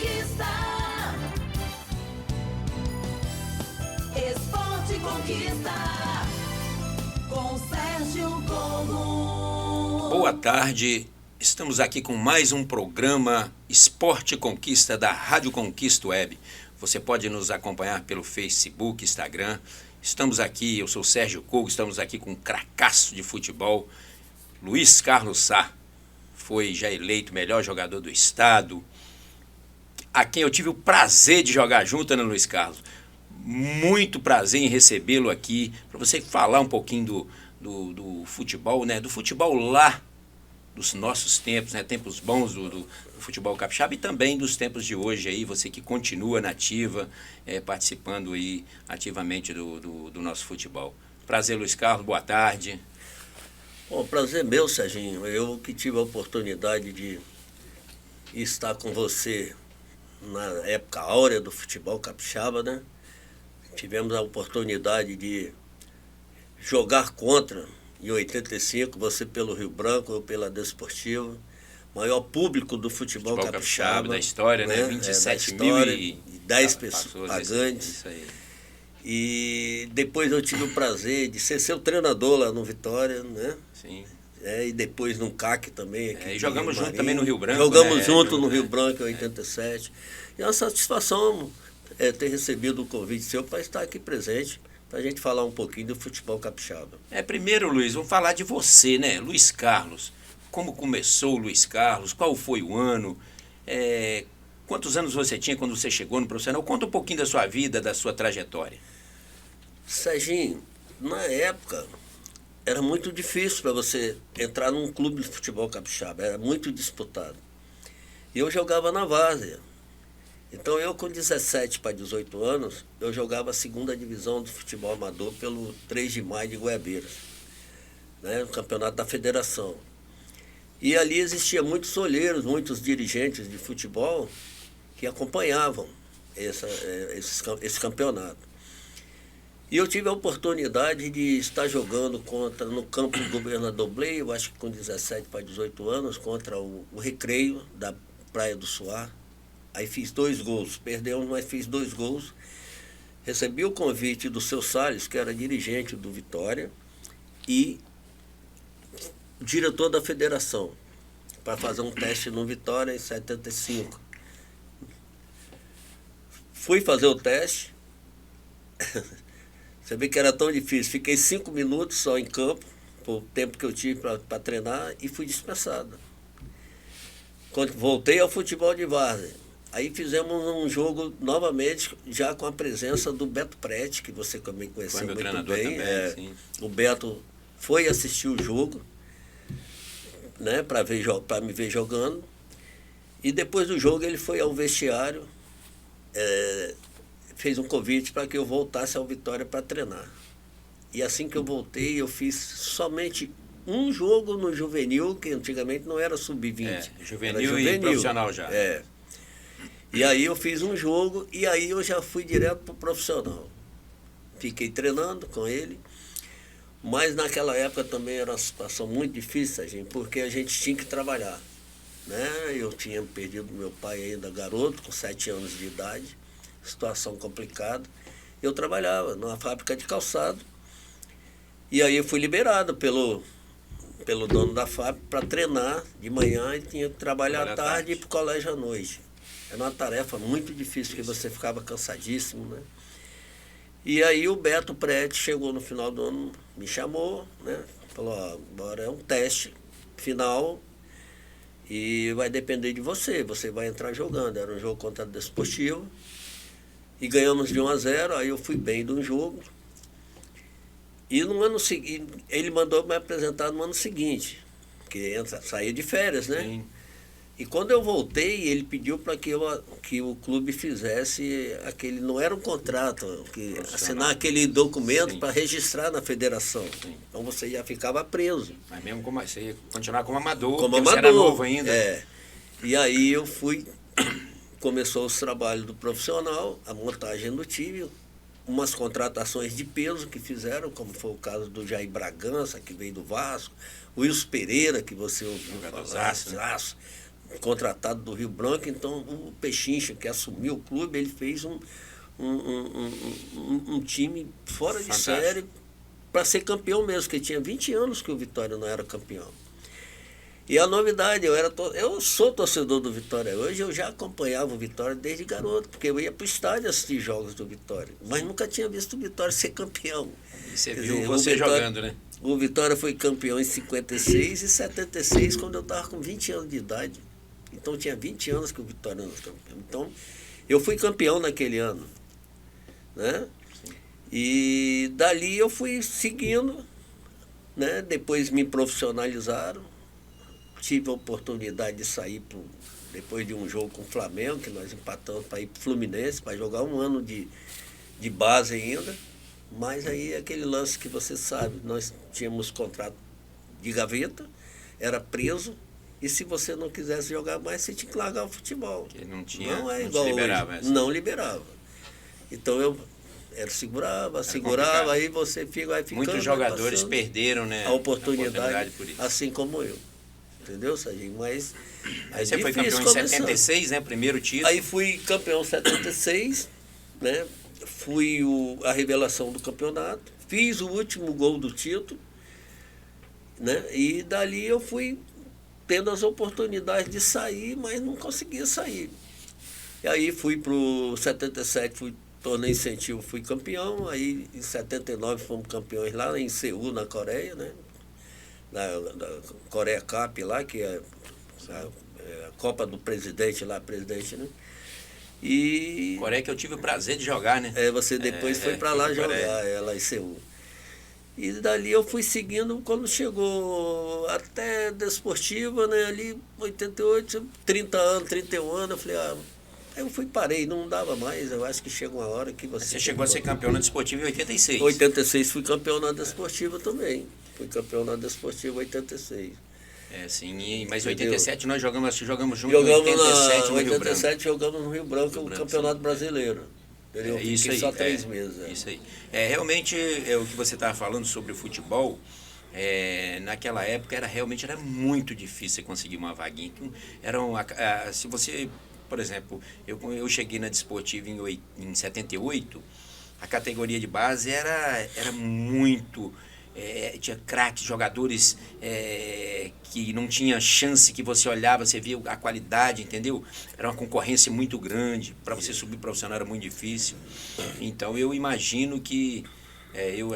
Conquista. Esporte Conquista. Com Sérgio Como. Boa tarde, estamos aqui com mais um programa Esporte Conquista da Rádio Conquista Web. Você pode nos acompanhar pelo Facebook, Instagram. Estamos aqui, eu sou Sérgio Cogo, estamos aqui com um cracaço de futebol, Luiz Carlos Sá. Foi já eleito melhor jogador do estado, a quem eu tive o prazer de jogar junto, né, Luiz Carlos? Muito prazer em recebê-lo aqui, para você falar um pouquinho do futebol, né? Do futebol lá dos nossos tempos, né? Tempos bons do futebol capixaba e também dos tempos de hoje aí, você que continua na ativa, participando aí ativamente do nosso futebol. Prazer, Luiz Carlos, boa tarde. Bom, prazer meu, Serginho. Eu que tive a oportunidade de estar com você na época áurea do futebol capixaba, né? Tivemos a oportunidade de jogar contra, em 85, você pelo Rio Branco, eu pela Desportiva, maior público do futebol capixaba da história, né? 27 mil e 10 pessoas pagantes. Isso aí. E depois eu tive o prazer de ser seu treinador lá no Vitória, né? Sim. E depois no CAC também. Aqui E jogamos junto também no Rio Branco. Jogamos junto no Rio Branco em 87. E é uma satisfação ter recebido o convite seu para estar aqui presente, para a gente falar um pouquinho do futebol capixaba. Primeiro, Luiz, vamos falar de você, né? Luiz Carlos. Como começou o Luiz Carlos? Qual foi o ano? Quantos anos você tinha quando você chegou no profissional? Conta um pouquinho da sua vida, da sua trajetória. Serginho, na época era muito difícil para você entrar num clube de futebol capixaba, era muito disputado. E eu jogava na várzea. Então eu com 17 para 18 anos, eu jogava a segunda divisão do futebol amador pelo 3 de maio de Goiabeiras, né, no campeonato da federação. E ali existia muitos olheiros, muitos dirigentes de futebol que acompanhavam esse campeonato. E eu tive a oportunidade de estar jogando no campo do Governador Blay, eu acho que com 17 para 18 anos, contra o Recreio da Praia do Suar. Aí fiz 2 gols, perdemos, mas fiz 2 gols. Recebi o convite do seu Salles, que era dirigente do Vitória, e diretor da federação, para fazer um teste no Vitória em 75. Fui fazer o teste. Você vê que era tão difícil. Fiquei 5 minutos só em campo, por tempo que eu tive para treinar, e fui dispensado. Quando voltei ao futebol de várzea, aí fizemos um jogo novamente, já com a presença do Beto Prete, que você também conheceu muito bem. Sim. O Beto foi assistir o jogo, né, para me ver jogando. E depois do jogo ele foi ao vestiário, fez um convite para que eu voltasse ao Vitória para treinar. E assim que eu voltei, eu fiz somente um jogo no juvenil, que antigamente não era sub-20. Juvenil e profissional já. E aí eu fiz um jogo e aí eu já fui direto para o profissional. Fiquei treinando com ele, mas naquela época também era uma situação muito difícil, gente, porque a gente tinha que trabalhar, né? Eu tinha perdido meu pai ainda garoto, com 7 anos de idade, situação complicada. Eu trabalhava numa fábrica de calçado e aí eu fui liberado pelo dono da fábrica para treinar de manhã e tinha que trabalhar à tarde e ir para o colégio à noite. Era uma tarefa muito difícil, porque você ficava cansadíssimo, né? E aí o Beto Prete chegou no final do ano, me chamou, né? Falou, agora é um teste final e vai depender de você, você vai entrar jogando. Era um jogo contra a Desportivo e ganhamos de 1-0, aí eu fui bem de um jogo. E no ano seguinte, ele mandou me apresentar no ano seguinte, que saía de férias, né? Sim. E quando eu voltei, ele pediu para que o clube fizesse aquele, não era um contrato, assinar aquele documento para registrar na federação. Sim. Então você já ficava preso. Mas mesmo como você ia continuar como amador, como porque amador, você era novo ainda. E aí eu fui, começou os trabalhos do profissional, a montagem do time, umas contratações de peso que fizeram, como foi o caso do Jair Bragança, que veio do Vasco, o Wilson Pereira, que você ouviu falar, contratado do Rio Branco, então o Pechincha, que assumiu o clube, ele fez um time fora de Fantástico. série para ser campeão mesmo, porque tinha 20 anos que o Vitória não era campeão. E a novidade, eu sou torcedor do Vitória hoje, eu já acompanhava o Vitória desde garoto, porque eu ia para o estádio assistir jogos do Vitória, mas nunca tinha visto o Vitória ser campeão. E você Quer viu dizer, você o Vitória- jogando, né? O Vitória foi campeão em 56 e 76, quando eu estava com 20 anos de idade. Então tinha 20 anos que o Vitória não era campeão. Então eu fui campeão naquele ano, né? E dali eu fui seguindo, né? Depois me profissionalizaram. Tive a oportunidade de sair depois de um jogo com o Flamengo, que nós empatamos para ir para o Fluminense, para jogar um ano de base ainda. Mas aí aquele lance que você sabe, nós tínhamos contrato de gaveta, era preso, e se você não quisesse jogar mais, você tinha que largar o futebol. Que não tinha, Não é não igual te liberava. hoje. Essa. Não liberava. Então eu segurava, complicado. aí você vai ficando. Muitos vai jogadores passando perderam, né, a oportunidade por isso. assim como eu. Entendeu, Serginho? Mas Aí você foi difícil campeão em começar. 76, né? Primeiro título. Aí fui campeão em 76, né? Fui a revelação do campeonato, fiz o último gol do título, né? E dali eu fui tendo as oportunidades de sair, mas não conseguia sair. E aí fui para o 77, torneio incentivo, fui campeão, aí em 79 fomos campeões lá em Seul, na Coreia, né? Na Coreia Cup lá, que é a Copa do Presidente lá, presidente, né? E Coreia que eu tive o prazer de jogar, né? você depois foi para lá fui pra Coreia. jogar, lá em Seul. E dali eu fui seguindo, quando chegou até Desportiva, né, ali 88, 30 anos, 31 anos, eu falei, aí eu parei, não dava mais, eu acho que chega uma hora que Você chegou a ser campeão na Desportiva em 86. 86 fui campeão na Desportiva também, fui campeão na Desportiva 86. É, sim, mas em Entendeu? 87 nós jogamos junto Jogamos em 87 no Rio Branco. 87 jogamos no Rio Branco, Rio o Branco, Campeonato sim. Brasileiro. Entendeu? É isso Fiquei aí. só 3 meses. Isso aí. Realmente, o que você estava falando sobre o futebol, naquela época realmente era muito difícil você conseguir uma vaguinha. Se você, por exemplo, eu cheguei na Desportiva em 78, a categoria de base era muito... tinha craques, jogadores que não tinha chance, que você olhava, você via a qualidade, entendeu? Era uma concorrência muito grande, para você subir profissional era muito difícil. Então eu imagino que, eu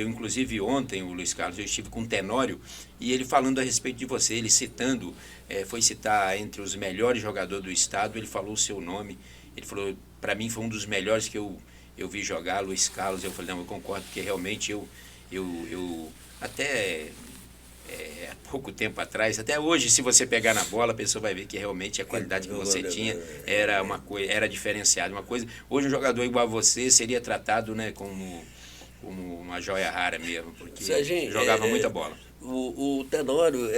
inclusive ontem, o Luiz Carlos, eu estive com o Tenório, e ele falando a respeito de você, ele citando, foi citar entre os melhores jogadores do estado, ele falou o seu nome, ele falou, para mim foi um dos melhores que eu vi jogar, Luiz Carlos. Eu falei, não, eu concordo, porque realmente eu até há pouco tempo atrás, até hoje, se você pegar na bola, a pessoa vai ver que realmente a qualidade que você tinha era uma coisa, era diferenciada, uma coisa. Hoje um jogador igual a você seria tratado, né, como uma joia rara mesmo, porque Serginho, jogava muita bola. O Tenório,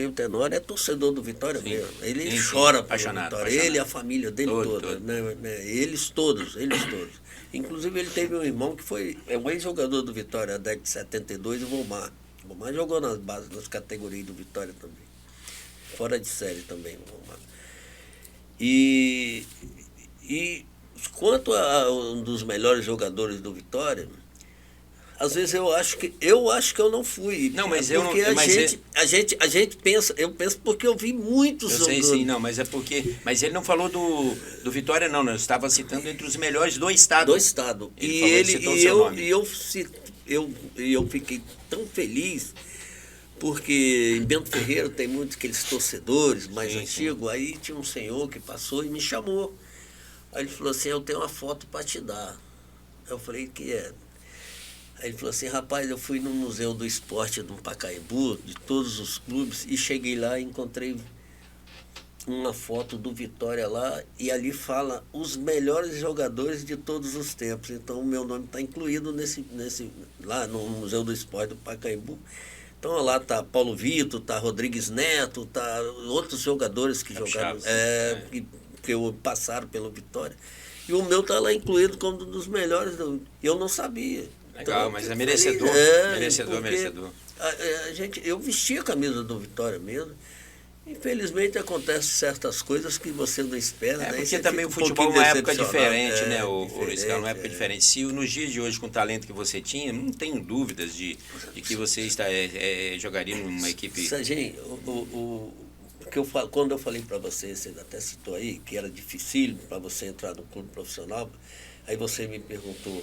o Tenório é torcedor do Vitória mesmo. Ele Sim, chora pelo apaixonado, Vitória. apaixonado. Ele e a família dele toda. Todo. Né? Eles todos. Inclusive ele teve um irmão que é um ex-jogador do Vitória, da década de 72, o Vomar. O Vomar jogou nas bases, nas categorias do Vitória também. Fora de série também, o Vomar. E quanto a um dos melhores jogadores do Vitória, às vezes eu acho que eu não fui. Não, mas porque eu não. a gente pensa, eu penso porque eu vi muitos Eu jogando. sei, sim, não, mas é porque. Mas ele não falou do Vitória, não, eu estava citando entre os melhores do estado. Do estado. Ele citou o seu nome. Eu fiquei tão feliz, porque em Bento Ferreira tem muitos aqueles torcedores mais Sim, antigos, aí tinha um senhor que passou e me chamou. Aí ele falou assim, eu tenho uma foto para te dar. Eu falei, que é? Aí ele falou assim, rapaz, eu fui no Museu do Esporte do Pacaembu, de todos os clubes, e cheguei lá e encontrei uma foto do Vitória lá, e ali fala os melhores jogadores de todos os tempos. Então o meu nome está incluído lá no Museu do Esporte do Pacaembu. Então lá tá Paulo Vitor, tá Rodrigues Neto, tá outros jogadores que jogaram, que passaram pelo Vitória. E o meu tá lá incluído como um dos melhores. Eu não sabia. Legal, então, mas é merecedor. Merecedor. eu vestia a camisa do Vitória mesmo. Infelizmente acontecem certas coisas que você não espera, né? Porque Você também o fica um futebol é pouquinho uma época decepcionado. diferente, né, o Luiz Carlos? Uma época diferente. diferente. Se nos dias de hoje, com o talento que você tinha, não tenho dúvidas de que você jogaria numa equipe. Serginho, que eu falo, quando eu falei para você, você até citou aí, que era difícil para você entrar no clube profissional, aí você me perguntou,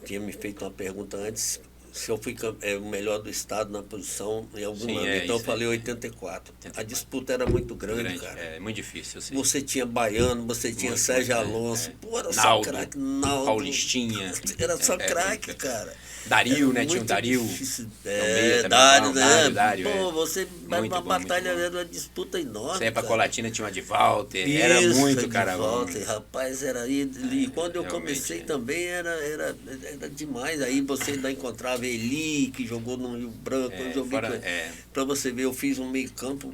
tinha me feito uma pergunta antes, se eu fui o melhor do estado na posição em algum Sim, ano. é, Então eu isso falei aí. 84. A disputa era muito grande, Grande, cara. é muito difícil, eu sei. Você tinha Baiano, você tinha Muito, Sérgio muito, Alonso. Pô, era só Naldo, craque. Naldo. Paulistinha. Era só craque, muito. cara. Dario, né? Era Tinha o muito Dario. difícil. No meio também, Dário, bom, né? Dário, Pô, é. você vai Muito numa bom, muito batalha, bom. era uma disputa enorme. Você ia pra cara. Colatina, tinha uma de Walter. Era muito, cara. Volta, rapaz, era aí. E quando eu realmente, comecei também era demais. Aí você ainda encontrava Eli, que jogou no Rio Branco. Eu joguei pra você ver, eu fiz um meio-campo.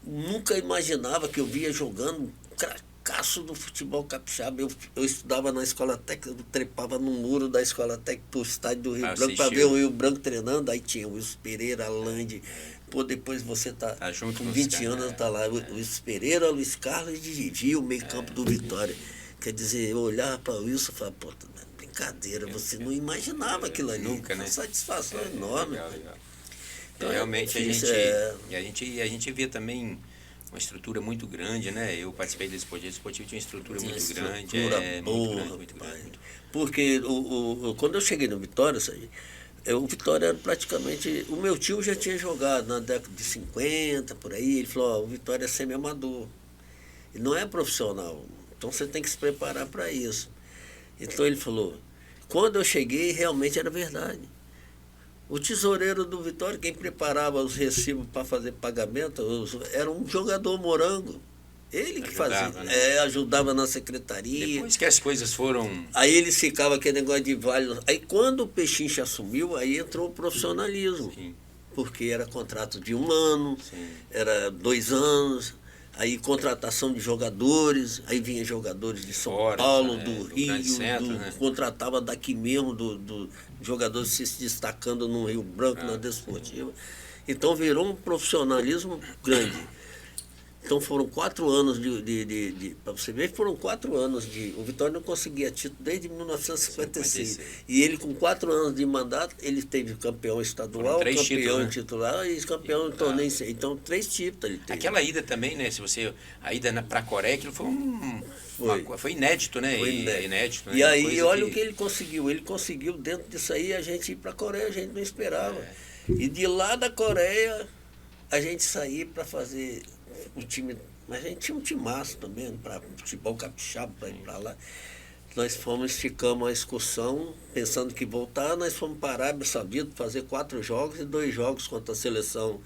Nunca imaginava que eu via jogando cracaço do futebol capixaba. Eu estudava na escola técnica, eu trepava no muro da escola técnica pro estádio do Rio Branco para ver o Rio Branco treinando. Aí tinha o Wilson Pereira, Lande. Pô, depois você tá junto com 20 anos, tá lá. O Wilson Pereira, Luiz Carlos e Gigi, o meio-campo do Vitória. Quer dizer, eu olhava para o Wilson e falava, pô, brincadeira, você não imaginava aquilo ali. Nunca, né? Uma satisfação enorme. Legal. Então, realmente difícil, a gente vê também uma estrutura muito grande, né? Eu participei desse esportivo, tinha uma estrutura muito grande. Muito grande. Porque quando eu cheguei no Vitória, o Vitória era praticamente... O meu tio já tinha jogado na década de 50, por aí. Ele falou, o Vitória é semi-amador. Ele não é profissional. Então você tem que se preparar para isso. Então ele falou, quando eu cheguei, realmente era verdade. O tesoureiro do Vitória, quem preparava os recibos para fazer pagamento, era um jogador morango. Ele que Ajudava, fazia, né? Ajudava na secretaria. Depois que as coisas foram... Aí eles ficavam aquele negócio de vale. Aí quando o Pechincha assumiu, aí entrou o profissionalismo. Sim. Porque era contrato de 1 ano, Sim. era 2 anos, aí contratação de jogadores, aí vinha jogadores de São Paulo, do Rio, centro, né? contratava daqui mesmo, do jogadores se destacando no Rio Branco, na Desportiva. Então virou um profissionalismo grande. Então foram 4 anos para você ver, foram 4 anos o Vitória não conseguia título desde 1956. E ele com 4 anos de mandato, ele teve campeão estadual, campeão títulos, né? titular e campeão de torneio. Então 3 títulos ele teve. Aquela ida também, né? A ida para a Coreia, aquilo foi inédito, né? Foi inédito, né? E aí, olha o que ele conseguiu. Ele conseguiu, dentro disso aí, a gente ir para a Coreia, a gente não esperava. E de lá da Coreia, a gente sair para fazer o time. Mas a gente tinha um timaço também, para futebol capixaba, para ir para lá. Nós ficamos a excursão, pensando que voltar, nós fomos para a Arábia Saudita fazer 4 jogos e 2 jogos contra a seleção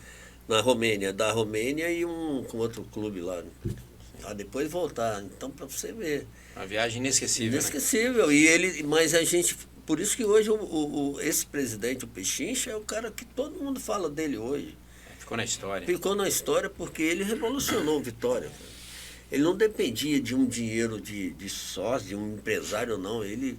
da Romênia e um com outro clube lá. Para depois voltar. Então, para você ver. Uma viagem inesquecível. Inesquecível. Né? Mas a gente. Por isso que hoje esse presidente, o Pechincha, é o cara que todo mundo fala dele hoje. Ficou na história. Ficou na história porque ele revolucionou o Vitória. Ele não dependia de um dinheiro de sócio, de um empresário, não. Ele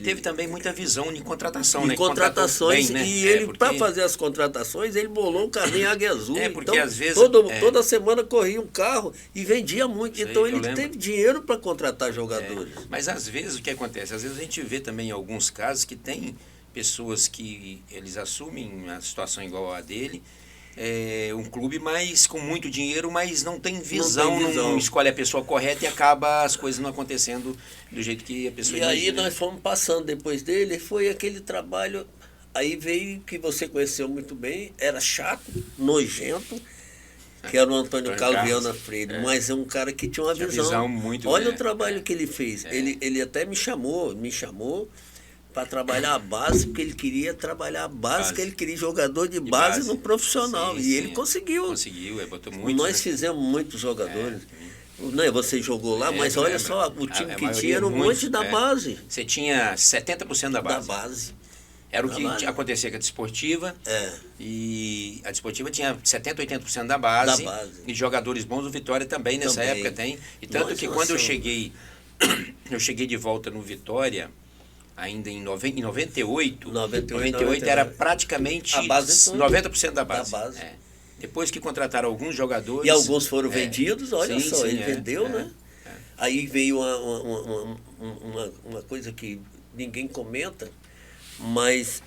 teve também muita visão de contratação, de né? contratações, bem, né? E ele, porque... para fazer as contratações, ele bolou um carrinho Águia Azul. Porque então, às vezes... toda semana corria um carro e vendia muito. Sei, então ele teve dinheiro para contratar jogadores. Mas às vezes o que acontece? Às vezes a gente vê também alguns casos que tem pessoas que eles assumem a situação igual a dele, um clube com muito dinheiro, mas não tem visão, não escolhe a pessoa correta e acaba as coisas não acontecendo do jeito que a pessoa imagina. E aí nós fomos passando depois dele, foi aquele trabalho, aí veio que você conheceu muito bem, era chato, nojento, que era o Antônio Carlos Viana Freire, mas é um cara que tinha uma visão muito Olha o trabalho que ele fez, ele até me chamou para trabalhar a base, porque ele queria trabalhar a base, que ele queria jogador de base no profissional. Sim, e ele conseguiu. Conseguiu, botou muito. Nós fizemos muitos jogadores. Você jogou lá, mas olha só, o time que tinha era um monte da base. Você tinha 70% da base. Da base. Era o que acontecia com a Desportiva. E a Desportiva tinha 70%, 80% da base. E jogadores bons, o Vitória também nessa época tem. E tanto que quando eu cheguei de volta no Vitória, ainda em 98 era praticamente 90% da base. Depois que contrataram alguns jogadores... E alguns foram vendidos, olha sim, só, sim, ele vendeu, né? É. Aí veio uma coisa que ninguém comenta, mas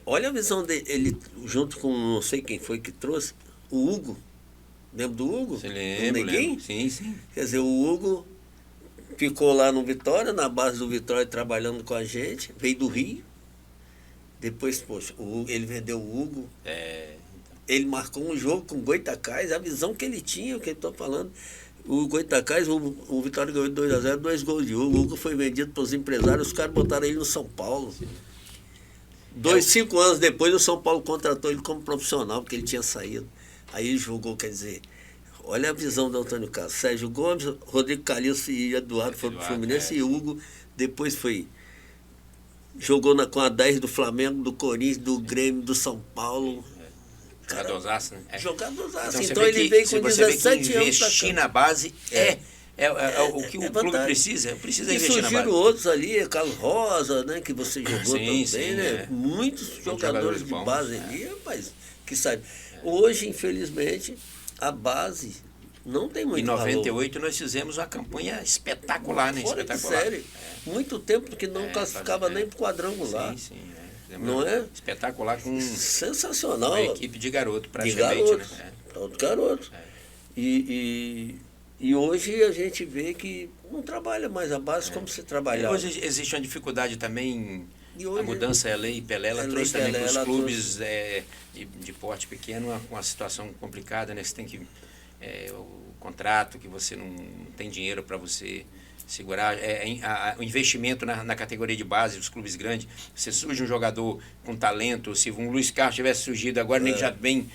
olha a visão dele, junto com não sei quem foi que trouxe, o Hugo. Lembra do Hugo? Você lembra? Ninguém? Sim, sim. Quer dizer, o Hugo ficou lá no Vitória, na base do Vitória, trabalhando com a gente, veio do Rio. Depois, poxa, ele vendeu o Hugo. Ele marcou um jogo com o Goitacás, a visão que ele tinha, o que eu estou falando. O Goitacás, o Vitória ganhou 2-0, 2 gols de Hugo. O Hugo foi vendido para os empresários, os caras botaram ele no São Paulo. 5 anos depois, o São Paulo contratou ele como profissional, porque ele tinha saído. Aí ele jogou, quer dizer, olha a visão do Antônio Carlos. Sérgio Gomes, Rodrigo Calilso e Eduardo foram para o Fluminense, e o Hugo depois jogou com a 10 do Flamengo, do Corinthians, do Grêmio, do São Paulo. Jogadorzaço, né? Jogadorzaço. Então ele veio com 17 anos. Investir na base o que o clube precisa. Precisa investir na base. E surgiram outros ali, Carlos Rosa, né, que você jogou também, né? Muitos jogadores de base ali, rapaz, que sabe. Hoje, infelizmente, a base não tem muito valor. Em 98 nós fizemos uma campanha espetacular, né? Fora espetacular. De série. Muito tempo que não classificava nem para o quadrangular. Sim. Não é? Espetacular com sensacional. Uma equipe de garoto, praticamente. De garotos. E hoje a gente vê que não trabalha mais a base como se trabalhava. Hoje existe uma dificuldade também. Hoje, a mudança, a Lei Pelé, ela trouxe também para os clubes de porte pequeno uma situação complicada, né? Você tem que... o contrato, que você não tem dinheiro para você segurar, o investimento na categoria de base dos clubes grandes. Se surge um jogador com talento, se um Luiz Carlos tivesse surgido agora, nem já vem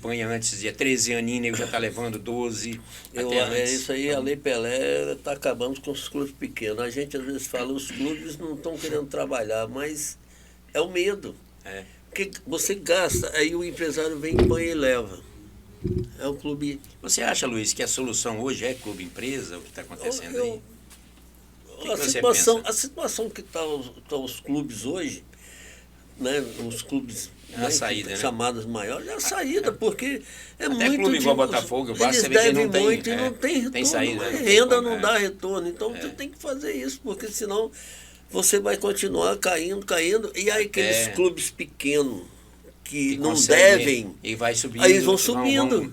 panha antes, de 13 aninhos, ele já está levando 12 até antes. Isso aí, a Lei Pelé está acabando com os clubes pequenos. A gente às vezes fala, os clubes não estão querendo trabalhar, mas é o medo. Porque você gasta, aí o empresário vem, panha e leva. É um clube... Você acha, Luiz, que a solução hoje é clube-empresa, o que está acontecendo aí? A situação que estão os clubes hoje, né, os clubes saída, chamados maiores, é a saída, porque até muito... clube igual Botafogo, eles devem muito e não tem retorno. Tem saída, renda não dá retorno, então você tem que fazer isso, porque senão você vai continuar caindo, e aí aqueles clubes pequenos, que não devem, e vai subindo, aí eles vão subindo,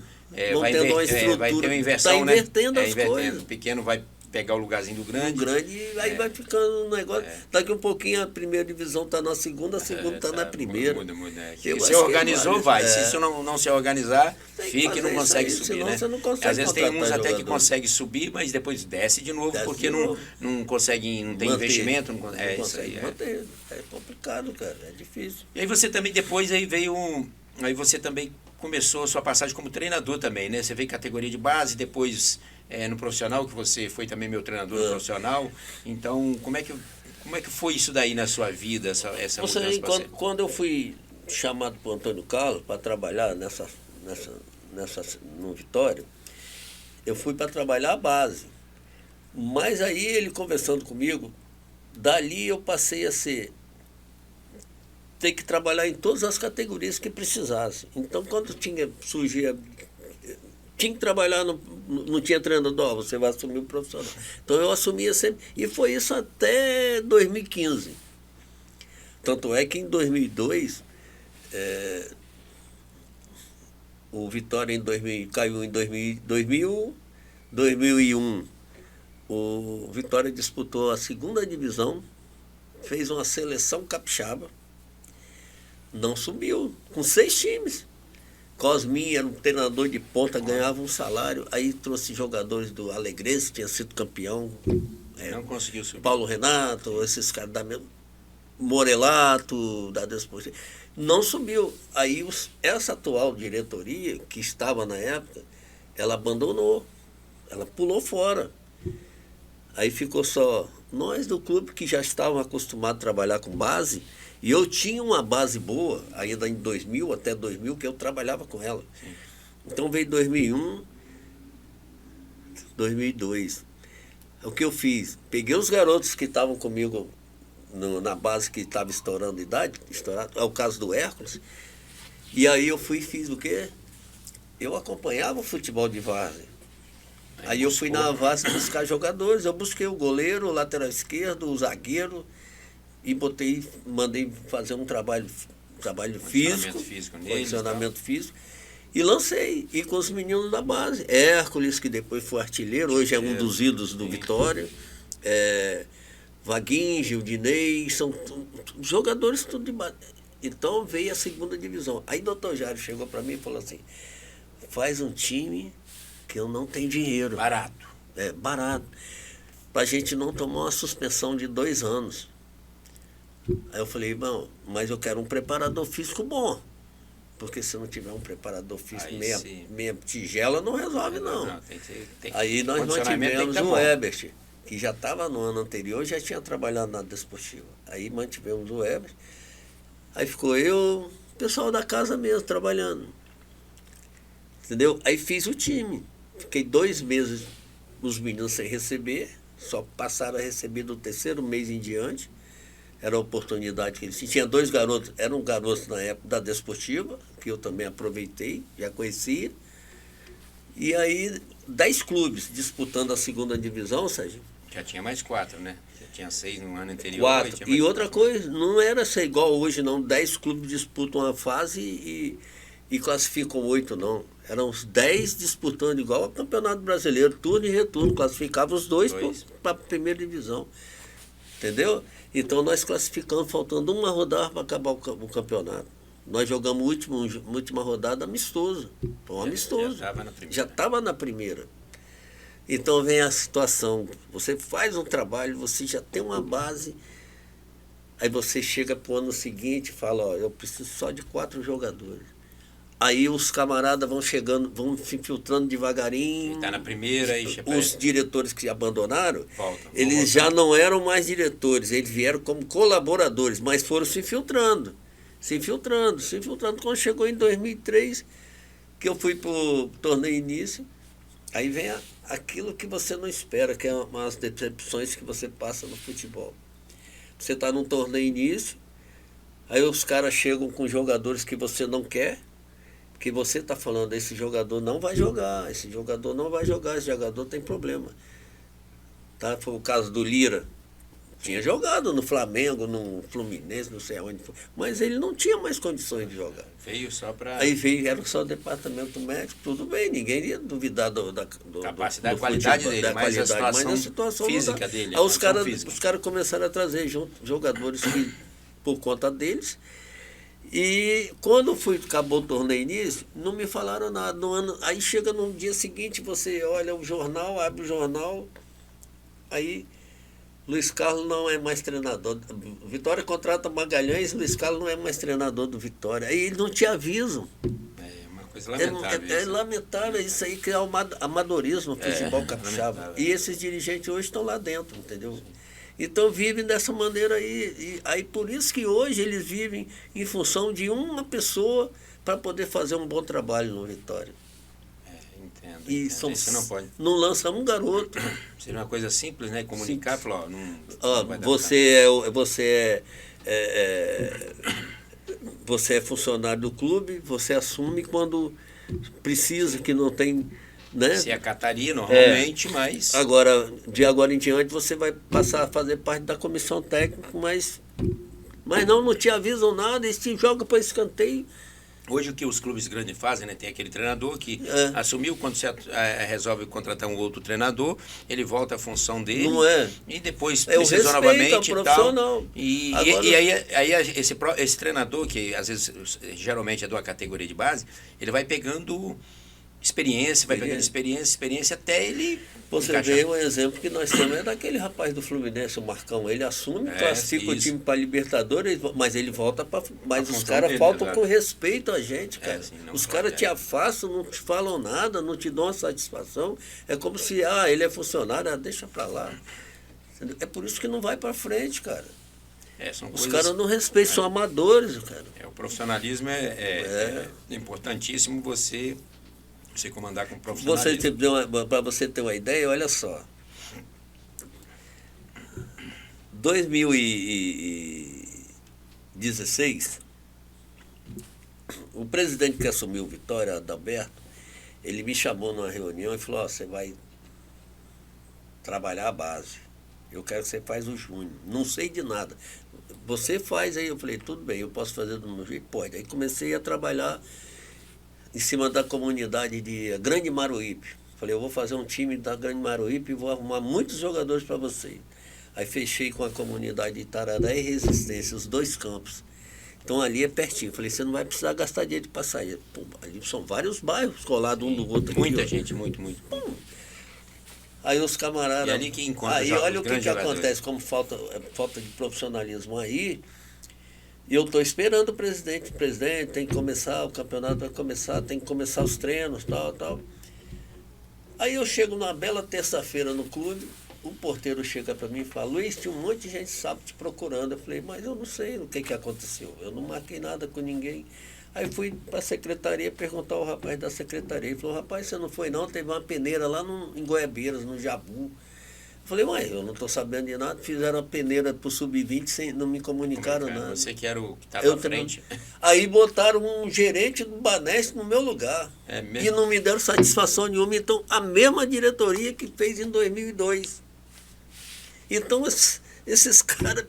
vão tendo uma estrutura, vai ter uma inversão, tá invertendo as coisas. O pequeno vai pegar o lugarzinho do grande. E aí vai ficando um negócio. Daqui um pouquinho a primeira divisão está na segunda, a segunda está na primeira. Muda. Se organizou, vai. Se isso não se organizar, fica e não consegue aí, subir, né? Você não consegue. Às vezes tem uns até que conseguem subir, mas depois desce de novo, porque não conseguem, não tem investimento. Isso aí. Manter. É complicado, cara. É difícil. E aí você também, depois, aí você também começou a sua passagem como treinador também, né? Você veio categoria de base, depois no profissional, que você foi também meu treinador no profissional. Então, como é que foi isso daí na sua vida, essa mudança? Quando eu fui chamado por Antônio Carlos para trabalhar no Vitória, eu fui para trabalhar a base. Mas aí ele conversando comigo, dali eu passei a ter que trabalhar em todas as categorias que precisasse. Então, quando surgia... Tinha que trabalhar, não tinha treinador, você vai assumir o profissional. Então eu assumia sempre, e foi isso até 2015. Tanto é que em 2002, o Vitória caiu em 2001. O Vitória disputou a segunda divisão, fez uma seleção capixaba, não subiu, com 6 times. Cosminha era um treinador de ponta, ganhava um salário, aí trouxe jogadores do Alegrete, que tinha sido campeão. Não conseguiu subir. Paulo Renato, esses caras da Morelato, da Desportiva. Não subiu. Aí essa atual diretoria, que estava na época, ela abandonou. Ela pulou fora. Aí ficou só nós do clube, que já estavam acostumados a trabalhar com base. E eu tinha uma base boa, ainda em 2000, até 2000, que eu trabalhava com ela. Sim. Então veio 2001, 2002. O que eu fiz? Peguei os garotos que estavam comigo na base, que estava estourando idade, é o caso do Hércules, e aí eu fui e fiz o quê? eu acompanhava o futebol de várzea. Aí eu fui na várzea buscar jogadores, eu busquei o goleiro, o lateral esquerdo, o zagueiro e mandei fazer um trabalho físico, condicionamento físico, e lancei, e com os meninos da base. Hércules, que depois foi artilheiro, hoje é um dos ídolos do Vitória, Vaguinho, Gildinei, são jogadores tudo de base. Então veio a segunda divisão. Aí o doutor Jário chegou para mim e falou assim, faz um time que eu não tenho dinheiro. Barato. Barato. Pra gente não tomar uma suspensão de 2 anos. Aí eu falei, bom, mas eu quero um preparador físico bom. Porque se não tiver um preparador físico meia tigela, não resolve, não. Aí nós mantivemos o Ebert, que já estava no ano anterior, já tinha trabalhado na Desportiva. Aí mantivemos o Ebert. Aí ficou eu, o pessoal da casa mesmo, trabalhando. Entendeu? Aí fiz o time. Fiquei 2 meses os meninos sem receber, só passaram a receber do 3º mês em diante. Era a oportunidade que eles tinham. Tinha 2 garotos, eram garotos na época da Desportiva, que eu também aproveitei, já conhecia. E aí, 10 clubes disputando a 2ª divisão, Sérgio. Já tinha mais 4, né? Já tinha 6 no ano anterior. 4. E outra coisa, não era ser igual hoje, não. 10 clubes disputam a fase e classificam 8, não. Eram os 10 disputando igual ao Campeonato Brasileiro, turno e retorno. Classificavam os 2 para a 1ª divisão. Entendeu? Então nós classificamos faltando uma rodada para acabar o campeonato. Nós jogamos a última rodada amistoso. Foi um amistoso. Já estava na primeira. Então vem a situação. Você faz um trabalho, você já tem uma base. Aí você chega para o ano seguinte e fala, eu preciso só de 4 jogadores. Aí os camaradas vão chegando, vão se infiltrando devagarinho. Está na primeira e os diretores que abandonaram, eles já não eram mais diretores, eles vieram como colaboradores, mas foram se infiltrando. Quando chegou em 2003, que eu fui para o torneio início, aí vem aquilo que você não espera, que é umas decepções que você passa no futebol. Você está num torneio início, aí os caras chegam com jogadores que você não quer, que você está falando, esse jogador não vai jogar, esse jogador tem problema. Tá? Foi o caso do Lira. Tinha jogado no Flamengo, no Fluminense, não sei aonde, mas ele não tinha mais condições de jogar. Veio só para... Aí era só o departamento médico, tudo bem, ninguém ia duvidar da qualidade dele, mas a situação física dele. Aí os caras começaram a trazer jogadores que, por conta deles. E quando acabou o torneio início, não me falaram nada. Aí chega no dia seguinte, você olha o jornal, abre o jornal, aí Luiz Carlos não é mais treinador. Vitória contrata Magalhães, Luiz Carlos não é mais treinador do Vitória. Aí eles não te avisam. É uma coisa lamentável. É lamentável isso aí, que é o amadorismo no futebol capixaba. E esses dirigentes hoje estão lá dentro, entendeu? Então vivem dessa maneira aí. E aí por isso que hoje eles vivem em função de uma pessoa para poder fazer um bom trabalho no Vitória. Entendo. E isso não pode. Não lançamos um garoto. Seria uma coisa simples, né? Comunicar, falar, você é funcionário do clube, você assume quando precisa, que não tem... Né? Se acataria normalmente, mas... Agora, de agora em diante, você vai passar a fazer parte da comissão técnica, mas não te avisam nada, eles te jogam para escanteio. Hoje o que os clubes grandes fazem, né? Tem aquele treinador que assumiu, quando você resolve contratar um outro treinador, ele volta à função dele. Não é? E depois precisa novamente e tal. E aí esse treinador, que às vezes geralmente é de uma categoria de base, ele vai pegando experiência até ele... Você vê um exemplo que nós temos, é daquele rapaz do Fluminense, o Marcão. Ele assume, classifica o time para Libertadores, mas ele volta para... Mas os caras faltam com respeito a gente, cara. Os caras te afastam, não te falam nada, não te dão uma satisfação. É como se, ele é funcionário, deixa para lá. É por isso que não vai para frente, cara. Os caras não respeitam, são amadores, cara. O profissionalismo é importantíssimo você comandar com profissionalismo. Para você ter uma ideia, olha só. 2016, o presidente que assumiu Vitória, Adalberto, ele me chamou numa reunião e falou, ó, você vai trabalhar a base. Eu quero que você faz o júnior. Não sei de nada. Você faz aí. Eu falei, tudo bem, eu posso fazer do meu jeito? Pode. Aí comecei a trabalhar em cima da comunidade de Grande Maruípe. Falei, eu vou fazer um time da Grande Maruípe e vou arrumar muitos jogadores para você. Aí fechei com a comunidade de Itararé e Resistência, os 2 campos. Então ali é pertinho. Falei, você não vai precisar gastar dinheiro de passagem. Pô, ali são vários bairros colados um do outro. Aqui, Muita ó. gente, muito. Aí os camaradas... E ali que encontra aí os olha o que grandes jogadores. acontece, como falta de profissionalismo aí. E eu estou esperando o presidente, tem que começar, o campeonato vai começar, tem que começar os treinos, tal. Aí eu chego numa bela terça-feira no clube, o porteiro chega para mim e fala, Luiz, tinha um monte de gente sábado te procurando. Eu falei, mas eu não sei o que aconteceu, eu não marquei nada com ninguém. Aí fui para a secretaria perguntar ao rapaz da secretaria. Ele falou, rapaz, você não foi não, teve uma peneira lá em Goiabeiras, no Jabu. Eu falei, ué, eu não estou sabendo de nada, fizeram a peneira para o Sub-20, não me comunicaram nada. Você que era o que estava à frente. Aí botaram um gerente do Banesp no meu lugar. É mesmo? E não me deram satisfação nenhuma. Então, a mesma diretoria que fez em 2002. Então, esses caras,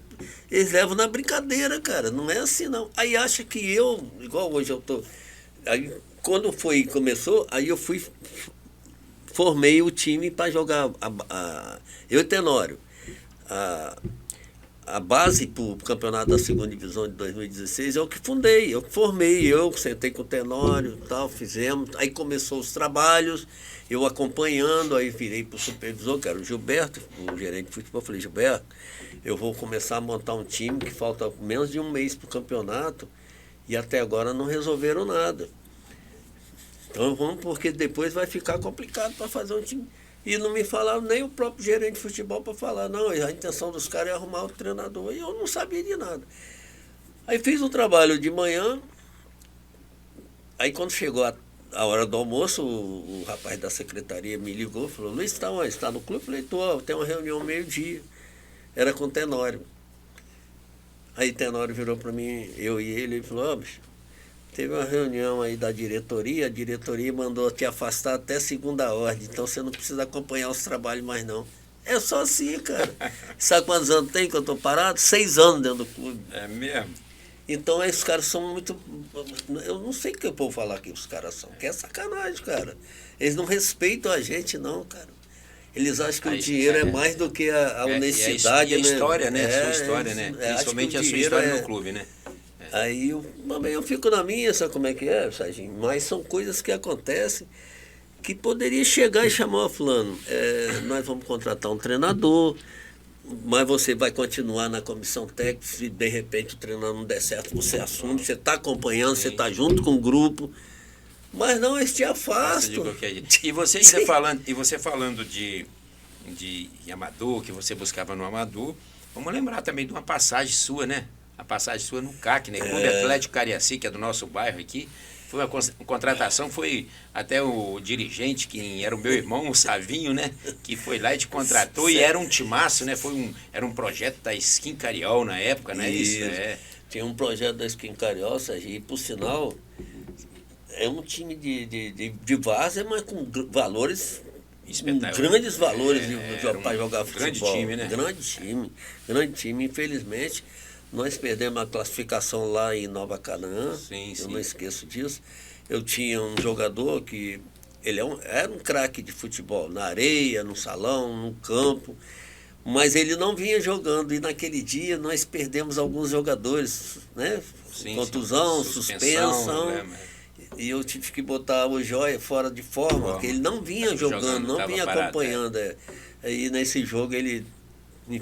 eles levam na brincadeira, cara. Não é assim, não. Aí acha que eu, igual hoje eu tô... Aí, quando começou, aí eu formei o time para jogar, eu e Tenório, a base para o campeonato da 2ª divisão de 2016, eu que fundei, eu que formei, eu sentei com o Tenório e tal, fizemos, aí começou os trabalhos, eu acompanhando, aí virei para o supervisor, que era o Gilberto, o gerente de futebol, falei, Gilberto, eu vou começar a montar um time que falta menos de um mês para o campeonato e até agora não resolveram nada. Então vamos, porque depois vai ficar complicado para fazer um time. E não me falaram nem o próprio gerente de futebol para falar, não, a intenção dos caras é arrumar o treinador. E eu não sabia de nada. Aí fiz um trabalho de manhã, aí quando chegou a hora do almoço, o rapaz da secretaria me ligou, falou, Luiz, está onde? Está no clube? Eu falei, tô, tem uma reunião meio-dia. Era com o Tenório. Aí o Tenório virou para mim, eu e ele falou, ó, bicho, teve uma reunião aí da diretoria, a diretoria mandou te afastar até segunda ordem, então você não precisa acompanhar os trabalhos mais não. É só assim, cara. Sabe quantos anos tem que eu estou parado? 6 anos dentro do clube. É mesmo? Então esses caras são muito... Eu não sei o que eu vou falar que os caras são, que é sacanagem, cara. Eles não respeitam a gente não, cara. Eles acham que o dinheiro é mais do que a honestidade, e a história, né? A sua história, né? Principalmente Principalmente a sua história no clube, né? Aí eu fico na minha, sabe como é que é, Serginho? Mas são coisas que acontecem que poderia chegar e chamar o fulano. Nós vamos contratar um treinador, mas você vai continuar na comissão técnica, se de repente o treinador não der certo, você assume, você está acompanhando, você está junto com o grupo. Mas não, eles te afastam. E você falando de amador, que você buscava no amador, vamos lembrar também de uma passagem sua, né? A passagem sua no CAC, né? Clube Atlético Cariaci, que é do nosso bairro aqui. Foi uma contratação, foi até o dirigente, que era o meu irmão, o Savinho, né? Que foi lá e te contratou. E era um timaço, né? Era um projeto da Skin Cariol na época, não é isso? Tinha um projeto da Skin Cariol, Serginho, e por sinal, é um time de várzea, mas com valores... grandes valores para jogar futebol. Grande time, né? Grande time, infelizmente. Nós perdemos a classificação lá em Nova Canaã, eu não esqueço disso. Eu tinha um jogador que era um craque de futebol, na areia, no salão, no campo, mas ele não vinha jogando. E naquele dia nós perdemos alguns jogadores, né? Contusão, suspensão. E eu tive que botar o Joia fora de forma, porque ele não vinha jogando, não vinha acompanhando. Aí nesse jogo ele...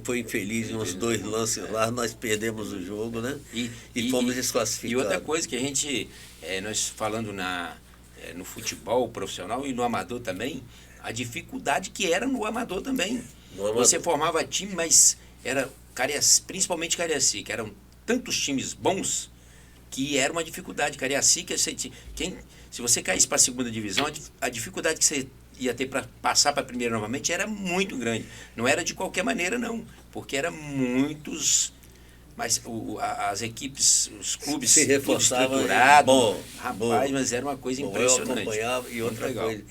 foi infeliz em uns 2 lances lá, nós perdemos o jogo, né? E fomos desclassificados. E outra coisa que a gente, nós falando no futebol profissional e no amador também, a dificuldade que era no amador também. Você formava time, mas era principalmente Cariaci, que eram tantos times bons que era uma dificuldade. Cariaci, se você caísse para a 2ª divisão, a dificuldade que você ia ter para passar para a primeira novamente era muito grande. Não era de qualquer maneira, não, porque eram muitos Mas as equipes, os clubes Se tudo reforçavam, estruturado, bom, rapaz, bom. mas era uma coisa Bom, impressionante. eu acompanhava e Muito outra legal. coisa.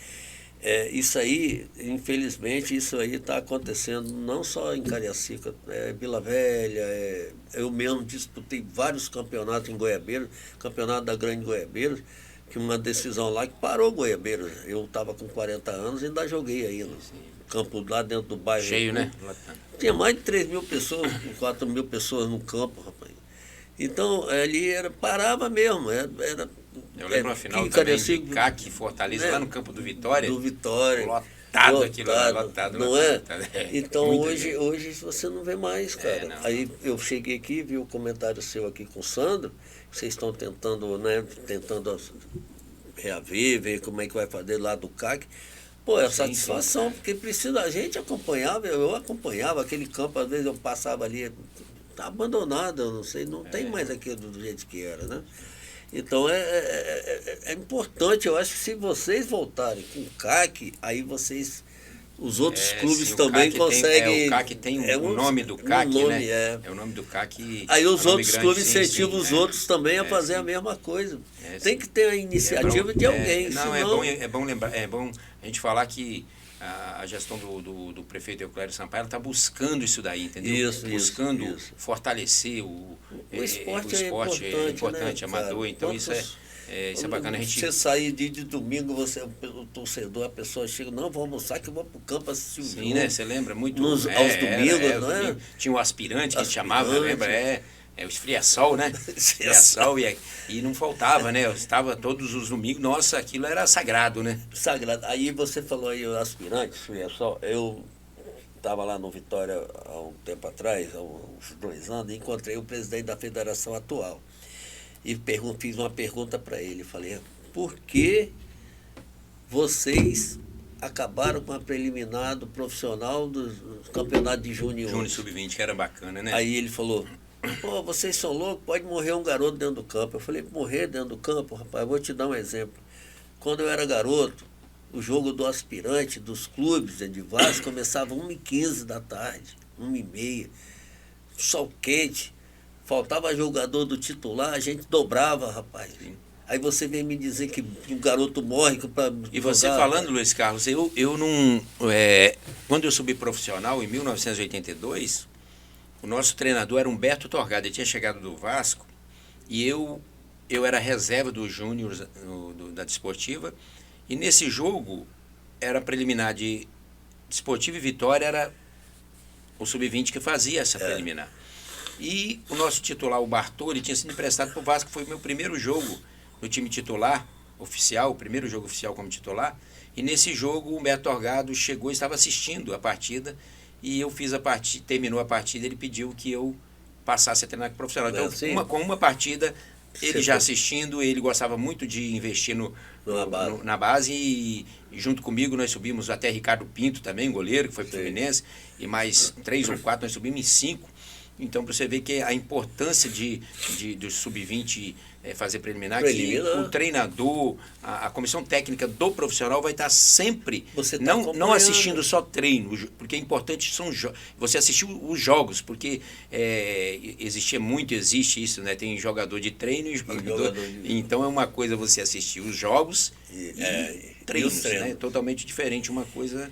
Isso aí, infelizmente, isso aí está acontecendo não só em Cariacica, Vila Velha, eu mesmo disputei vários campeonatos em Goiabeiros, campeonato da Grande Goiabeiros, que uma decisão lá que parou Goiabeiros. Eu estava com 40 anos e ainda joguei ainda. Campo lá dentro do bairro. Cheio, né? Tinha mais de 3 mil pessoas, 4 mil pessoas no campo, rapaz. Então, ali parava mesmo. Eu lembro uma final que também de Cariacica, CAC e Fortaleza, né? lá no campo do Vitória. Do Vitória. Lotado aquilo lá, lotado. Não lotado. Então Muita hoje, gente. hoje você não vê mais, cara. não, Aí eu cheguei aqui, vi o comentário seu aqui com o Sandro, vocês estão tentando, né? Tentando reaver, ver como é que vai fazer lá do CAC. Pô, é Sim, satisfação, sim. porque precisa, a gente acompanhava, eu acompanhava aquele campo, às vezes eu passava ali, tá abandonado, eu não sei, não tem mais aquilo do jeito que era, né? Então é importante, eu acho que se vocês voltarem com o CAC, aí vocês, os outros clubes sim, o também CAC conseguem. o CAC tem o nome do um CAC, nome, né? É o nome do CAC. Aí os é um nome outros grande, clubes sim, incentivam sim, os outros também a fazer sim. a mesma coisa. É, Tem sim. que ter a iniciativa de alguém, Não, senão... é bom lembrar, é bom a gente falar que a gestão do prefeito Euclério Sampaio está buscando isso daí, entendeu? Isso, buscando isso. fortalecer O esporte é importante, né, amador, cara? então isso é bacana a gente. Você sair de domingo, o torcedor, a pessoa chega, não, vou almoçar que eu vou pro campo assistir o jogo. Sim, né? Você lembra muito. Aos domingos, não é? Tinha o aspirante que Aspirante. chamava, lembra? O esfriaçol, né? Esfriaçol e não faltava, né? Eu estava todos os domingos, nossa, aquilo era sagrado, né? Sagrado. Aí você falou aí, o aspirante, só eu estava lá no Vitória há um tempo atrás, há uns 2 anos, e encontrei o presidente da federação atual. E fiz uma pergunta para ele, falei, por que vocês acabaram com a preliminar do profissional do campeonato de júnior? Júnior Sub-20, que era bacana, né? Aí ele falou, pô, vocês são loucos, pode morrer um garoto dentro do campo. Eu falei, morrer dentro do campo, rapaz, eu vou te dar um exemplo. Quando eu era garoto, o jogo do aspirante, dos clubes de Vasco, começava 1h15 da tarde, 1h30, sol quente, faltava jogador do titular, a gente dobrava, rapaz. Sim. Aí você vem me dizer que o garoto morre para E você falando, Luiz Carlos, eu não... quando eu subi profissional, em 1982, o nosso treinador era Humberto Torgado, ele tinha chegado do Vasco, e eu era reserva do Júnior da Desportiva, e nesse jogo era preliminar de Desportiva e Vitória, era o Sub-20 que fazia essa preliminar. E o nosso titular, o Bartô, ele tinha sido emprestado para o Vasco, foi o meu primeiro jogo no time titular, oficial, o primeiro jogo oficial como titular, e nesse jogo o Humberto Torgado chegou e estava assistindo a partida, e eu fiz a partida, terminou a partida, ele pediu que eu passasse a treinar com profissional. Então, com uma partida, ele já assistindo, ele gostava muito de investir na base e junto comigo nós subimos até Ricardo Pinto também, goleiro, que foi pro Fluminense, e mais 3 ou 4, nós subimos em 5. Então, para você ver que a importância do Sub-20 fazer preliminar, que o treinador, a comissão técnica do profissional vai estar sempre, não assistindo só treino, porque é importante você assistir os jogos, porque existe isso, né? Tem jogador de treino e jogador... Então, é uma coisa você assistir os jogos e treinos, né? Totalmente diferente uma coisa...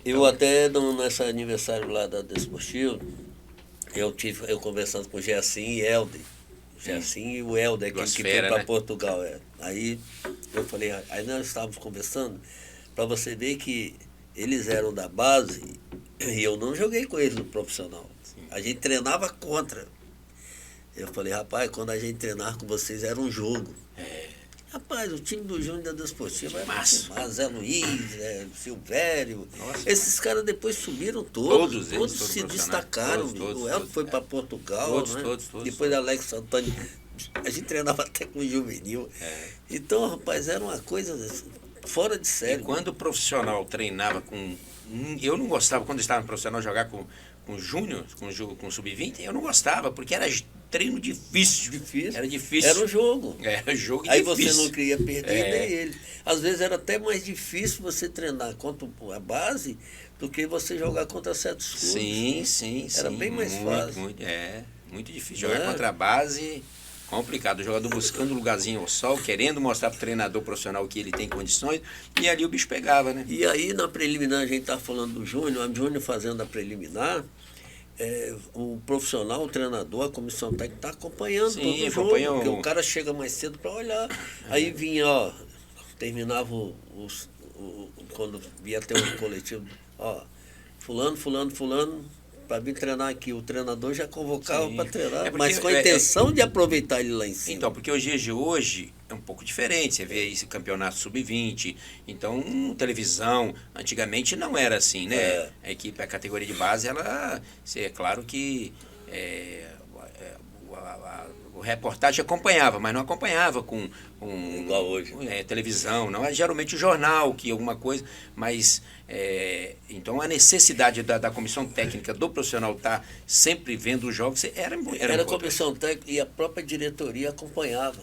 Eu até, nesse aniversário lá da Desportivo, eu conversando com o Gerson e Helder. Gerson e o Helder, que foi para Portugal. Aí eu falei, aí nós estávamos conversando, para você ver que eles eram da base e eu não joguei com eles no profissional. Sim. A gente treinava contra. Eu falei, rapaz, quando a gente treinava com vocês era um jogo. Rapaz, o time do Júnior da Desportiva é massa. Zé Luiz, Silvério. Nossa, esses caras depois subiram todos se destacaram. O Elton foi para Portugal, todos. Depois Alex Santana. A gente treinava até com o juvenil. Então, rapaz, era uma coisa fora de série. E quando o profissional treinava com... Eu não gostava, quando estava no profissional, jogar com júnior, com sub-20, eu não gostava, porque era treino difícil. Era difícil. Era um jogo. Era jogo aí difícil. Aí você não queria perder nem ele. Às vezes era até mais difícil você treinar contra a base do que você jogar contra certos clubes. Sim. Era bem mais fácil. Muito difícil. Jogar contra a base, complicado. O jogador buscando um lugarzinho ao sol, querendo mostrar para o treinador profissional que ele tem condições, e ali o bicho pegava, né? E aí, na preliminar, a gente tá falando do Júnior, o Júnior fazendo a preliminar, o profissional, o treinador, a comissão técnica está acompanhando Sim, todo o jogo, acompanha porque o cara chega mais cedo para olhar. Aí vinha, ó, terminava quando via ter um coletivo, ó, fulano, para vir treinar aqui. O treinador já convocava para treinar, mas com a intenção de aproveitar ele lá em cima. Então, porque os dias de hoje é um pouco diferente. Você vê esse campeonato sub-20, então, televisão, antigamente não era assim, né? A categoria de base, ela, é claro que o reportagem acompanhava, mas não acompanhava com igual hoje. Televisão, não é geralmente o jornal, que alguma coisa, mas então a necessidade da comissão técnica do profissional estar sempre vendo os jogos era a comissão técnica e a própria diretoria acompanhava.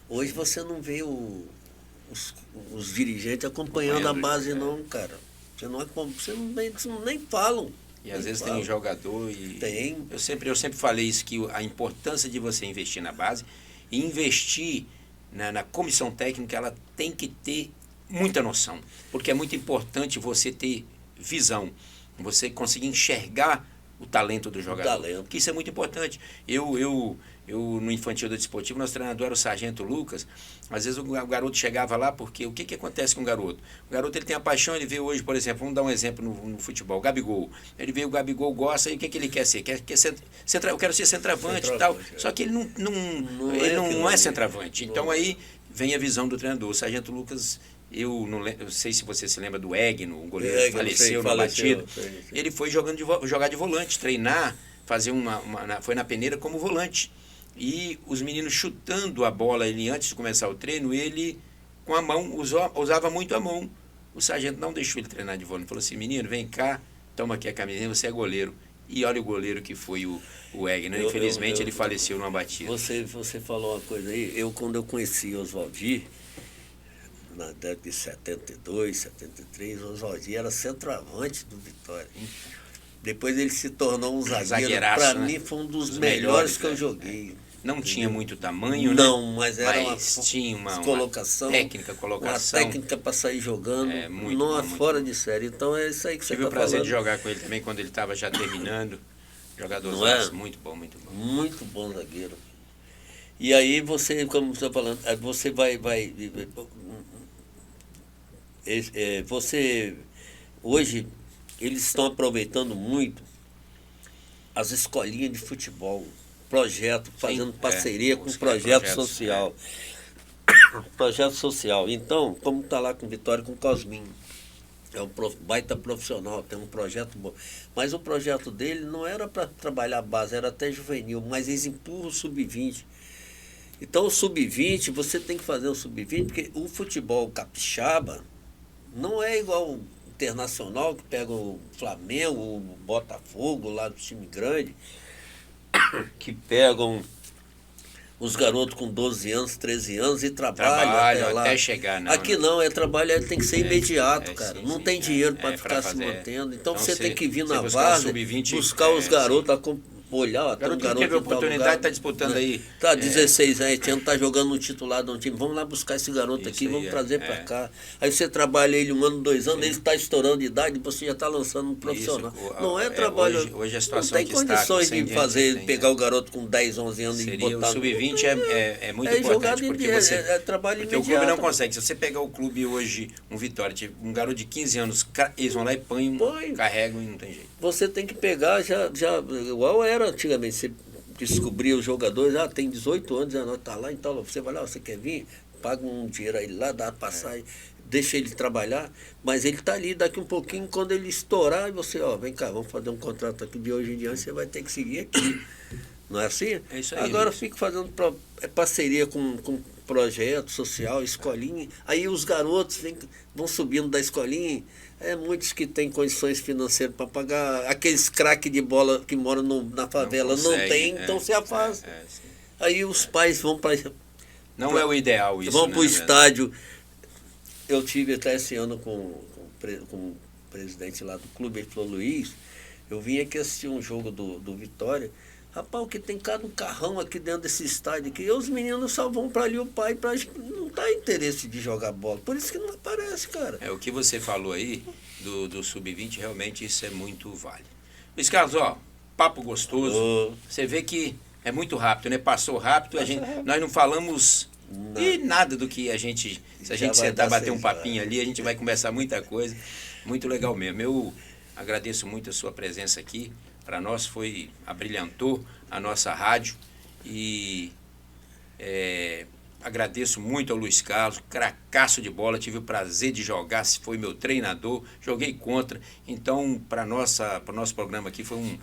Hoje você não vê os dirigentes acompanhando a base, não, cara. Você não nem falam. E às vezes tem um jogador e... Tem. Eu sempre falei isso, que a importância de você investir na base e investir na comissão técnica, ela tem que ter muita noção. Porque é muito importante você ter visão, você conseguir enxergar o talento do jogador. Porque isso é muito importante. Eu no Infantil do Desportivo, nosso treinador era o Sargento Lucas. Às vezes o garoto chegava lá, porque o que acontece com o garoto? O garoto ele tem a paixão, ele vê hoje, por exemplo, vamos dar um exemplo no futebol, o Gabigol. Ele vê o Gabigol, gosta, e o que ele quer ser? Eu quero ser centroavante e tal. Só que ele não é centroavante. Então aí vem a visão do treinador. O Sargento Lucas, eu sei se você se lembra do Egno, o goleiro que faleceu na batida. Ele foi jogar de volante, treinar, fazer foi na peneira como volante. E os meninos chutando a bola, ele antes de começar o treino, ele com a mão, usava muito a mão. O sargento não deixou ele treinar de volante. Falou assim: menino, vem cá, toma aqui a camisinha, você é goleiro. E olha o goleiro que foi o Egner. Infelizmente ele faleceu numa batida. Você falou uma coisa aí, quando eu conheci o Oswaldir, na década de 72, 73, o Oswaldir era centroavante do Vitória. Depois ele se tornou um zagueiro. Para mim foi um dos melhores que eu joguei. Não tinha muito tamanho, não, mas tinha uma colocação. Uma técnica para sair jogando. Fora de série. Então é isso aí que você está falando. Tive o prazer de jogar com ele também quando ele estava já terminando. Jogador muito bom, muito bom. Muito bom zagueiro. E aí você, como você está falando, você você hoje eles estão aproveitando muito as escolinhas de futebol, fazendo parceria com projeto social. Projeto social. Então, como está lá com Vitória, com o Cosminho, é um baita profissional, tem um projeto bom. Mas o projeto dele não era para trabalhar a base, era até juvenil, mas eles empurram o sub-20. Então, o sub-20, você tem que fazer o sub-20, porque o futebol capixaba não é igual o internacional, que pega o Flamengo, o Botafogo, lá do time grande, que pegam os garotos com 12 anos, 13 anos e trabalham até chegar. Aqui não, trabalho tem que ser imediato, cara. Não tem dinheiro para ficar se mantendo. Então você tem que vir na base, buscar os garotos, olhar, até um garoto que teve a oportunidade, está disputando aí. Tá 16 anos, está jogando no titular de um time. Vamos lá buscar esse garoto aqui, vamos trazer para cá. Aí você trabalha ele 1 ano, 2 anos, ele está estourando de idade, você já está lançando um profissional. Não é trabalho. Hoje a situação não tem condições de fazer, pegar o garoto com 10, 11 anos e botar. O sub-20 é muito importante, porque você. Trabalho porque imediato. O clube não consegue. Se você pegar o clube hoje, um Vitória, um garoto de 15 anos, eles vão lá e põem, carregam e não tem jeito. Você tem que pegar já igual era antigamente. Você descobria o jogador, já tem 18 anos, já está lá, então você vai lá, você quer vir, paga um dinheiro aí lá, dá a passagem, deixa ele trabalhar, mas ele está ali, daqui um pouquinho, quando ele estourar, você, vem cá, vamos fazer um contrato aqui de hoje em diante, você vai ter que seguir aqui. Não é assim? É isso aí. Agora fico fazendo parceria com projeto social, escolinha, aí os garotos vão subindo da escolinha. Muitos que têm condições financeiras para pagar, aqueles craques de bola que moram na favela não tem, então se afasta. Aí os pais vão para... Não é o ideal isso, vão para o estádio. Eu tive até esse ano com o presidente lá do clube, ele falou: Luiz, eu vim aqui assistir um jogo do Vitória, Rapaz, o que tem cada um carrão aqui dentro desse estádio aqui, e os meninos só vão para ali, o pai, não tá interesse de jogar bola. Por isso que não aparece, cara. É, o que você falou aí do Sub-20, realmente isso é muito válido. Luiz Carlos, ó, papo gostoso. Ô. Você vê que é muito rápido, né? Passou rápido, nós não falamos e nada do que a gente... Se a Já gente vai sentar, dar bater um 6 papinho ali, a gente vai conversar muita coisa. Muito legal mesmo. Eu agradeço muito a sua presença aqui. Para nós abrilhantou a nossa rádio e agradeço muito ao Luiz Carlos, cracaço de bola, tive o prazer de jogar, foi meu treinador, joguei contra. Então, para o nosso programa aqui foi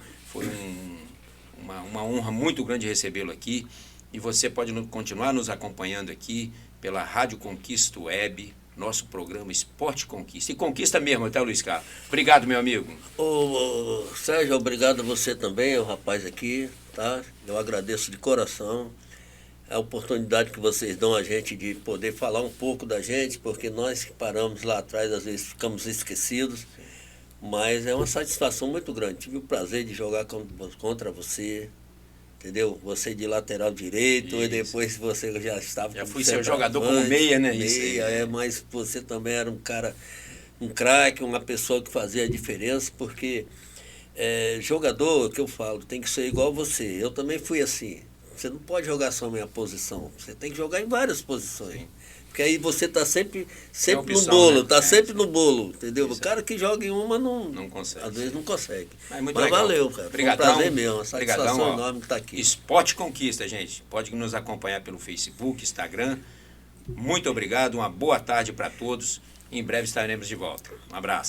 uma honra muito grande recebê-lo aqui. E você pode continuar nos acompanhando aqui pela Rádio Conquista Web, nosso programa Esporte Conquista. E conquista mesmo, tá, Luiz Carlos? Obrigado, meu amigo. Ô, Sérgio, obrigado a você também, o rapaz aqui, tá? Eu agradeço de coração a oportunidade que vocês dão a gente de poder falar um pouco da gente, porque nós que paramos lá atrás, às vezes ficamos esquecidos, mas é uma satisfação muito grande. Tive o prazer de jogar contra você, entendeu? Você de lateral direito, e depois você já estava... Já fui seu jogador como meia, né? Meia, mas você também era um cara, um craque, uma pessoa que fazia a diferença, porque jogador, que eu falo, tem que ser igual você. Eu também fui assim. Você não pode jogar só a minha posição, você tem que jogar em várias posições. Sim. Porque aí você está sempre opção, no bolo, está sempre no bolo, entendeu? O cara que joga em uma não consegue. Às vezes não consegue. Mas valeu, cara. Obrigadão. Foi um prazer mesmo, uma satisfação Obrigadão, enorme estar aqui. Esporte Conquista, gente. Pode nos acompanhar pelo Facebook, Instagram. Muito obrigado, uma boa tarde para todos. Em breve estaremos de volta. Um abraço.